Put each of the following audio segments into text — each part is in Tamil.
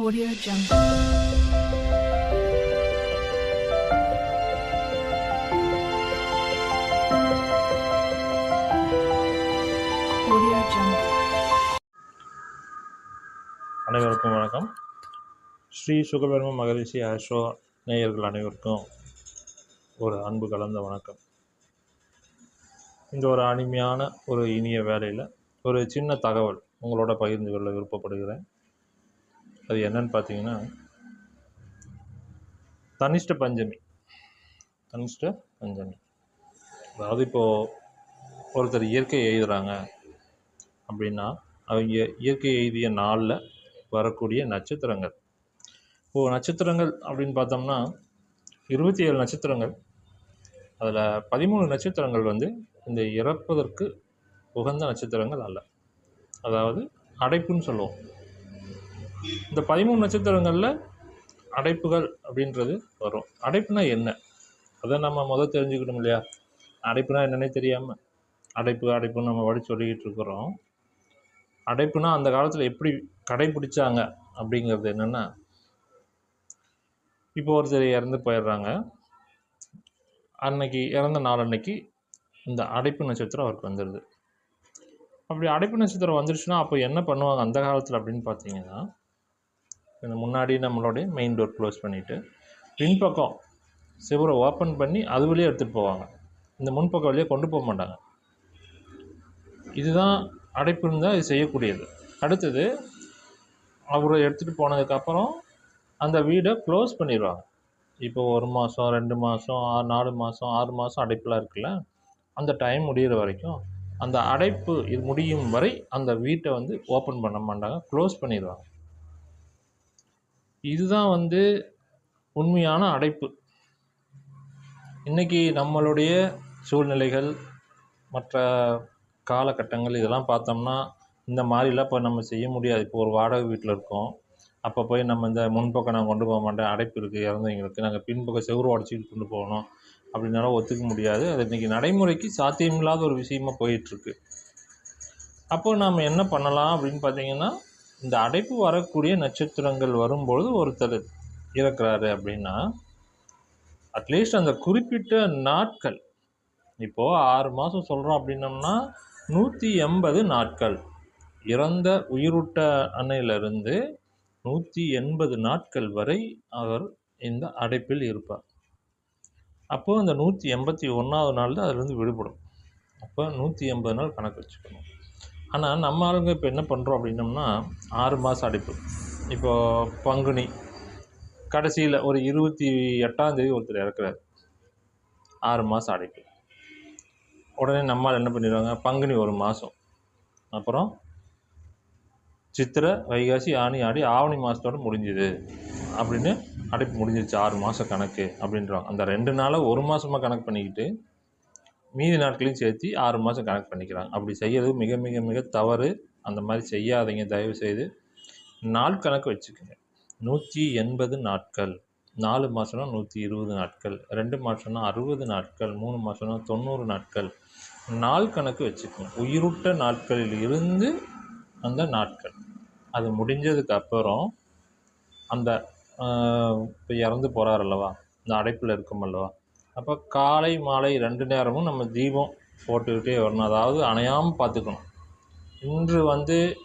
Audio Jungle. Audio Jungle. அனைவருக்கும் வணக்கம். ஸ்ரீ சுகபெரும மகரிஷி ஆஸ்ட்ரோ நேயர்கள் அனைவருக்கும் ஒரு அன்பு கலந்த வணக்கம். இந்த ஒரு அருமையான ஒரு இனிய வேலையில் ஒரு சின்ன தகவல் உங்களோட பகிர்ந்து கொள்ள விருப்பப்படுகிறேன். அது என்னன்னு பார்த்தீங்கன்னா, தனிஷ்ட பஞ்சமி. அதாவது இப்போது ஒருத்தர் இயற்கை எழுதுகிறாங்க அப்படின்னா, அவங்க இயற்கை எழுதிய நாளில் வரக்கூடிய நட்சத்திரங்கள். நட்சத்திரங்கள் அப்படின்னு பார்த்தோம்னா 27 நட்சத்திரங்கள். அதில் 13 நட்சத்திரங்கள் இந்த இறப்பதற்கு உகந்த நட்சத்திரங்கள் அல்ல. அதாவது அடைப்புன்னு சொல்லுவோம். இந்த 13 நட்சத்திரங்களில் அடைப்புகள் அப்படின்றது வரும். அடைப்புனா என்ன? அதை நம்ம தெரிஞ்சுக்கணும் இல்லையா? அடைப்புனா என்னன்னே தெரியாமல் அடைப்புன்னு நம்ம வழி சொல்லிக்கிட்டு இருக்கிறோம். அடைப்புனா அந்த காலத்தில் எப்படி கடைபிடிச்சாங்க அப்படிங்கிறது என்னென்னா, இப்போ ஒருத்தர் இறந்து போயிடுறாங்க. அன்னைக்கு இறந்த நாள் அன்னைக்கு இந்த அடைப்பு நட்சத்திரம் அவருக்கு வந்துடுது. அப்படி அடைப்பு நட்சத்திரம் வந்துருச்சுன்னா அப்போ என்ன பண்ணுவாங்க அந்த காலத்தில் அப்படின்னு பார்த்தீங்கன்னா, இந்த முன்னாடி நம்மளுடைய மெயின் டோர் க்ளோஸ் பண்ணிவிட்டு பின்பக்கம் சிவரை ஓப்பன் பண்ணி அது வழியே எடுத்துகிட்டு போவாங்க. இந்த முன்பக்கம் வழியே கொண்டு போக மாட்டாங்க. இதுதான் அடைப்பு இருந்தால் இது செய்யக்கூடியது. அடுத்தது அவரை எடுத்துகிட்டு போனதுக்கப்புறம் அந்த வீடை க்ளோஸ் பண்ணிடுவாங்க. இப்போ 1 மாதம் 2 மாதம் 4 மாதம் 6 மாதம் அடைப்புலாம் இருக்குல்ல, அந்த டைம் முடிகிற வரைக்கும் அந்த அடைப்பு இது முடியும் வரை அந்த வீட்டை ஓப்பன் பண்ண மாட்டாங்க, க்ளோஸ் பண்ணிடுவாங்க. இதுதான் உண்மையான அடைப்பு. இன்றைக்கி நம்மளுடைய சூழ்நிலைகள் மற்ற காலகட்டங்கள் இதெல்லாம் பார்த்தோம்னா இந்த மாதிரிலாம் இப்போ நம்ம செய்ய முடியாது. இப்போ ஒரு வாடகை வீட்டில் இருக்கோம். அப்போ போய் நம்ம இந்த முன்பக்கம் நான் கொண்டு போக மாட்டேன், அடைப்பு இருக்குது இறந்தவங்களுக்கு, நாங்கள் பின்பக்கம் செவுறு உடச்சிட்டு கொண்டு போகணும் அப்படின்னாலும் ஒத்துக்க முடியாது. அது இன்றைக்கி நடைமுறைக்கு சாத்தியமில்லாத ஒரு விஷயமாக போயிட்டுருக்கு. அப்போ நாம் என்ன பண்ணலாம் அப்படின்னு பார்த்தீங்கன்னா, இந்த அடைப்பு வரக்கூடிய நட்சத்திரங்கள் வரும்பொழுது ஒருத்தர் இறக்குறாரு அப்படின்னா, அட்லீஸ்ட் அந்த குறிப்பிட்ட நாட்கள், இப்போது 6 மாதம் சொல்கிறோம் அப்படின்னோம்னா 180 நாட்கள், இறந்த உயிருட்ட அன்னையிலிருந்து 180 நாட்கள் வரை அவர் இந்த அடைப்பில் இருப்பார். அப்போது அந்த 181வது நாள் தான் அதிலிருந்து விடுபடும். அப்போ 180 நாள் கணக்கு வச்சுக்கணும். ஆனால் நம்ம ஆளுங்க இப்போ என்ன பண்ணுறோம் அப்படின்னோம்னா 6 மாதம் அடைப்பு. இப்போது பங்குனி கடைசியில் ஒரு 28ஆம் தேதி ஒருத்தர் இறக்குறாரு, 6 மாதம் அடைப்பு. உடனே நம்மால் என்ன பண்ணிடுவாங்க, பங்குனி 1 மாதம், அப்புறம் சித்திரை வைகாசி ஆனி ஆடி ஆவணி மாதத்தோடு முடிஞ்சுது அப்படின்னு அடைப்பு முடிஞ்சிருச்சு 6 மாதம் கணக்கு அப்படின்றாங்க. அந்த 2 நாளை 1 மாதமாக கணக்கு பண்ணிக்கிட்டு மீதி நாட்களையும் சேர்த்து 6 மாதம் கணக்கு பண்ணிக்கிறாங்க. அப்படி செய்யறது மிக மிக மிக தவறு. அந்த மாதிரி செய்யாதீங்க தயவு செய்து. நாள் கணக்கு வச்சுக்கோங்க. 180 நாட்கள், 4 மாதம்னா 120 நாட்கள், 2 மாதம்னா 60 நாட்கள், 3 மாதம்னா 90 நாட்கள். நாள் கணக்கு வச்சுக்கோங்க. உயிருட்ட நாட்களில் இருந்து அந்த நாட்கள் அது முடிஞ்சதுக்கு அப்புறம் அந்த இப்போ இறந்து போகிறார் அல்லவா, இந்த அடைப்பில் இருக்கும் அல்லவா, அப்போ காலை மாலை 2 நேரமும் நம்ம தீபம் போட்டுக்கிட்டே வரணும். அதாவது அணையாமல் பார்த்துக்கணும். இன்று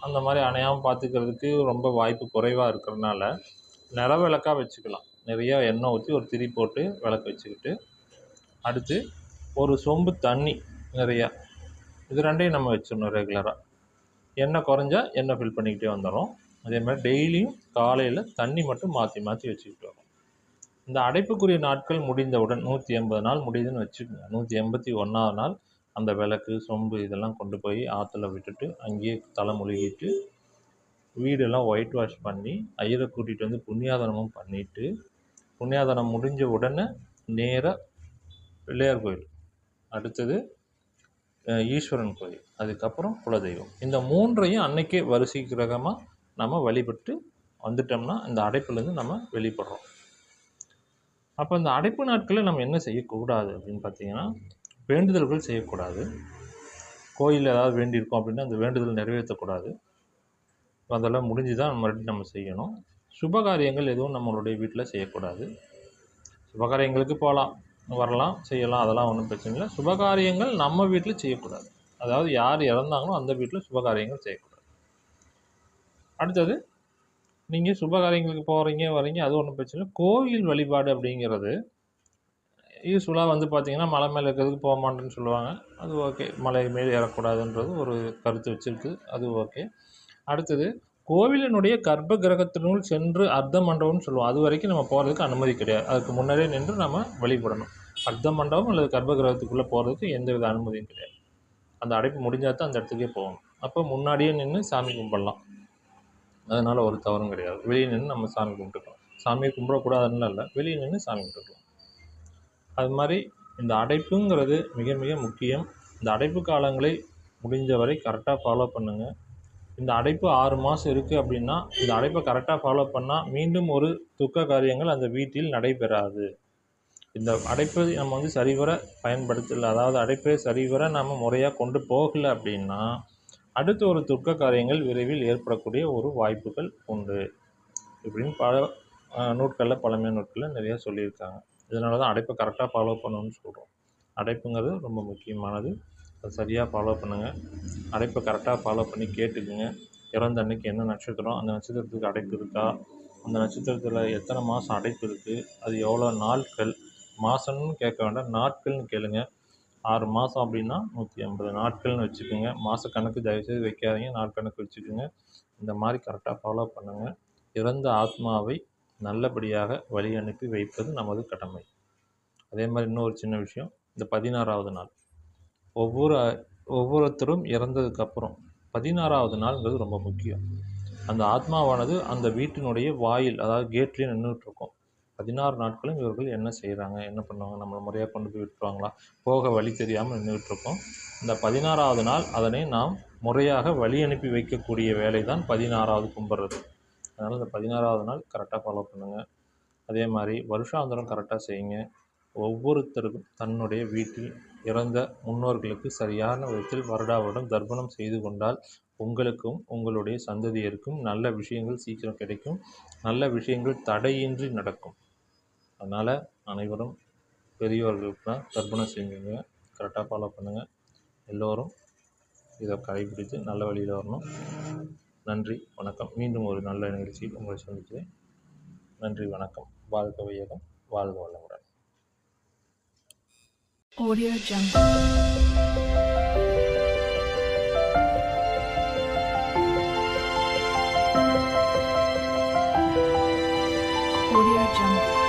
அந்த மாதிரி அணையாமல் பார்த்துக்கிறதுக்கு ரொம்ப வாய்ப்பு குறைவாக இருக்கிறதுனால நில விளக்காக வச்சுக்கலாம். நிறையா எண்ணெய் ஊற்றி ஒரு திரி போட்டு விளக்கு வச்சுக்கிட்டு, அடுத்து ஒரு சொம்பு தண்ணி நிறையா, இது 2ஐயும் நம்ம வச்சிடணும் ரெகுலராக. எண்ணெய் குறைஞ்சா எண்ணெய் ஃபில் பண்ணிக்கிட்டே வந்துடும். அதே மாதிரி டெய்லியும் காலையில் தண்ணி மட்டும் மாற்றி மாற்றி வச்சுக்கிட்டு வரும். இந்த அடைப்புக்குரிய நாட்கள் முடிந்தவுடன் 180 நாள் முடியுதுன்னு வச்சுக்கோங்க. 181ஆவது நாள் அந்த விளக்கு சொம்பு இதெல்லாம் கொண்டு போய் ஆற்றுல விட்டுட்டு அங்கேயே தலை முழுகிட்டு வீடெல்லாம் ஒயிட் வாஷ் பண்ணி ஐயரை கூட்டிகிட்டு புண்ணியாதனமும் பண்ணிவிட்டு, புண்ணியாதனம் முடிஞ்ச உடனே நேராக பிள்ளையார் கோயில், அடுத்தது ஈஸ்வரன் கோயில், அதுக்கப்புறம் குலதெய்வம். இந்த 3ஐயும் அன்னைக்கே வரிசை கிரகமாக நம்ம வழிபட்டு வந்துட்டோம்னா இந்த அடைப்புலேருந்து நம்ம வெளிப்படுறோம். அப்போ இந்த அடைப்பு நாட்களில் நம்ம என்ன செய்யக்கூடாது அப்படின்னு பார்த்தீங்கன்னா, வேண்டுதல்கள் செய்யக்கூடாது. கோயிலில் ஏதாவது வேண்டியிருக்கோம் அப்படின்னா அந்த வேண்டுதல் நிறைவேற்றக்கூடாது. அதெல்லாம் முடிஞ்சு தான் மறுபடியும் நம்ம செய்யணும். சுபகாரியங்கள் எதுவும் நம்மளுடைய வீட்டில் செய்யக்கூடாது. சுபகாரியங்களுக்கு போகலாம், வரலாம், செய்யலாம், அதெல்லாம் ஒன்றும் பிரச்சனை இல்லை. சுபகாரியங்கள் நம்ம வீட்டில் செய்யக்கூடாது. அதாவது யார் இறந்தாங்களோ அந்த வீட்டில் சுபகாரியங்கள் செய்யக்கூடாது. அடுத்தது, நீங்கள் சுபகாரியங்களுக்கு போகிறீங்க வரீங்க, அது ஒன்றும் பிரச்சனை இல்லை. கோவில் வழிபாடு அப்படிங்கிறது யூஸ்வலாக பார்த்தீங்கன்னா, மலை மேலே இருக்கிறதுக்கு போக மாட்டேன்னு சொல்லுவாங்க. அது ஓகே. மலை மேல் ஏறக்கூடாதுன்றது ஒரு கருத்து வச்சிருக்கு. அது ஓகே. அடுத்தது, கோவிலினுடைய கர்ப்ப கிரகத்தினுள் சென்று அர்த்த மண்டபம்னு சொல்லுவோம். அது வரைக்கும் நம்ம போகிறதுக்கு அனுமதி கிடையாது. அதுக்கு முன்னரே நின்று நம்ம வழிபடணும். அர்த்த மண்டபம் அல்லது கர்ப்ப கிரகத்துக்குள்ளே போகிறதுக்கு எந்தவித அனுமதியும் கிடையாது. அந்த அடைப்பு முடிஞ்சால் தான் அந்த இடத்துக்கே போகணும். அப்போ முன்னாடியே நின்று சாமி கும்பிடலாம். அதனால் ஒரு தவறும் கிடையாது. வெளியே நின்று நம்ம சாமி கும்பிட்டுக்கலாம். சாமியை கும்பிடக்கூடாதுன்னு இல்லை, வெளியே நின்று சாமி கும்பிட்டுக்கலாம். அது மாதிரி இந்த அடைப்புங்கிறது மிக மிக முக்கியம். இந்த அடைப்பு காலங்களை முடிஞ்ச வரை கரெக்டாக ஃபாலோ பண்ணுங்கள். இந்த அடைப்பு 6 மாதம் இருக்குது அப்படின்னா, இந்த அடைப்பை கரெக்டாக ஃபாலோ பண்ணால் மீண்டும் ஒரு துக்க காரியங்கள் அந்த வீட்டில் நடைபெறாது. இந்த அடைப்பை நம்ம சரிவர பயன்படுத்தலை, அதாவது அடைப்பை சரிவர நம்ம முறையாக கொண்டு போகலை அப்படின்னா அடுத்து ஒரு துக்க காரியங்கள் விரைவில் ஏற்படக்கூடிய ஒரு வாய்ப்புகள் உண்டு இப்படின்னு பல நூட்களில், பழமையான நூட்களில் நிறையா சொல்லியிருக்காங்க. இதனால தான் அடைப்பை கரெக்டாக ஃபாலோ பண்ணணும்னு சொல்கிறோம். அடைப்புங்கிறது ரொம்ப முக்கியமானது. அதை சரியாக ஃபாலோ பண்ணுங்கள். அடைப்பை கரெக்டாக ஃபாலோ பண்ணி கேட்டுக்குங்க. இறந்த அன்னைக்கு என்ன நட்சத்திரம், அந்த நட்சத்திரத்துக்கு அடைப்பு இருக்கா, அந்த நட்சத்திரத்தில் எத்தனை மாதம் அடைப்பு இருக்குது, அது எவ்வளோ நாட்கள், மாதம்னு கேட்க வேண்டாம், நாட்கள்னு கேளுங்க. 6 மாதம் அப்படின்னா 180 நாட்கள்னு வச்சுக்கோங்க. மாத கணக்கு தயவுசெய்து வைக்காதீங்க, நாள் கணக்கு வச்சுக்கோங்க. இந்த மாதிரி கரெக்டாக ஃபாலோ பண்ணுங்கள். இறந்த ஆத்மாவை நல்லபடியாக வழி அனுப்பி வைப்பது நமது கடமை. அதே மாதிரி இன்னொரு சின்ன விஷயம், இந்த 16வது நாள் ஒவ்வொருத்தரும் இறந்ததுக்கப்புறம் 16வது நாள்ங்கிறது ரொம்ப முக்கியம். அந்த ஆத்மாவானது அந்த வீட்டினுடைய வாயில், அதாவது கேட்லேயே நின்றுட்டுருக்கோம். 16 நாட்களும் இவர்கள் என்ன செய்கிறாங்க, என்ன பண்ணுவாங்க, நம்மளை முறையாக கொண்டு போய் விட்டுருவாங்களா, போக வழி தெரியாமல் நின்றுட்டுருக்கோம். இந்த 16வது நாள் அதனை நாம் முறையாக வழி அனுப்பி வைக்கக்கூடிய வேலை தான் 16வது கும்பிட்றது. அதனால் இந்த 16வது நாள் கரெக்டாக ஃபாலோ பண்ணுங்கள். அதே மாதிரி வருஷாந்திரம் கரெக்டாக செய்யுங்க. ஒவ்வொருத்தருக்கும் தன்னுடைய வீட்டில் இறந்த முன்னோர்களுக்கு சரியான விதத்தில் வருடம் தர்ப்பணம் செய்து கொண்டால் உங்களுக்கும் உங்களுடைய சந்ததியருக்கும் நல்ல விஷயங்கள் சீக்கிரம் கிடைக்கும். நல்ல விஷயங்கள் தடையின்றி நடக்கும். அதனால் அனைவரும் பெரியவர்களுக்கு தான் தர்ப்பணம் செஞ்சுங்க. கரெக்டாக ஃபாலோ பண்ணுங்கள். எல்லோரும் இதை கடைபிடித்து நல்ல வழியில் வரணும். நன்றி, வணக்கம். மீண்டும் ஒரு நல்ல நிகழ்ச்சியில் உங்களை சந்திக்கிறேன். நன்றி, வணக்கம். வாழ்க வையகம், வாழ்க வளமுடன். Audio Jungle. Audio Jungle.